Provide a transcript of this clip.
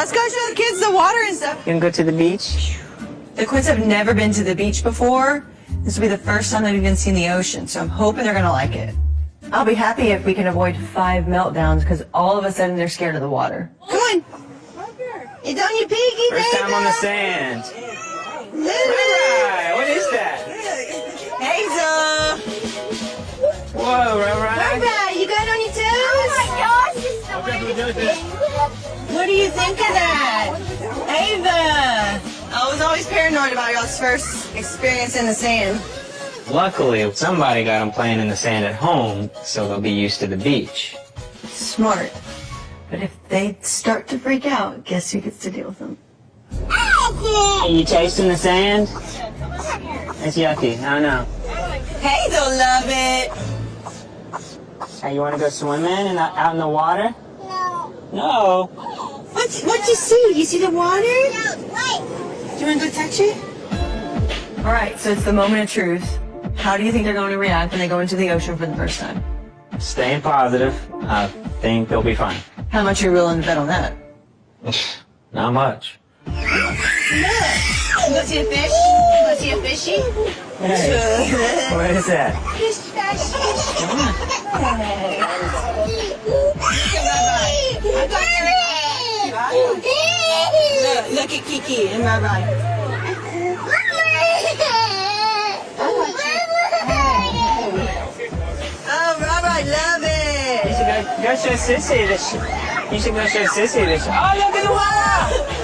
Let's go show the kids the water and stuff. You can go to the beach? The Quints have never been to the beach before. This will be the first time they've even seen the ocean, so I'm hoping they're gonna like it. I'll be happy if we can avoid 5 meltdowns, because all of a sudden they're scared of the water. Come on. It's on your piggy, First baby. time on the sand. Lulu. Right, what is that? Hazel. Whoa, right. Alright, you got it on your toes? Oh my gosh, it's so weird. What do you think of that? Ava. I was always paranoid about y'all's first experience in the sand. Luckily, somebody got them playing in the sand at home, so they'll be used to the beach. Smart. But if they start to freak out, guess who gets to deal with them? Are you tasting the sand? It's yucky, I know. Hazel love it. Hey, you want to go swimming out in the water? No. No. What'd you see? You see the water? No, wait. Do you want to go touch it? All right, so it's the moment of truth. How do you think they're going to react when they go into the ocean for the first time? Staying positive. I think they'll be fine. How much are you willing to bet on that? Not much. Look. You go see a fish? You go see a fishy? Hey, what is that? Fish, fish, fish. Look at Kiki and bye-bye. Oh, Robert, love it. You should go show Sissy this. You should go show Sissy this. Oh, look at the water!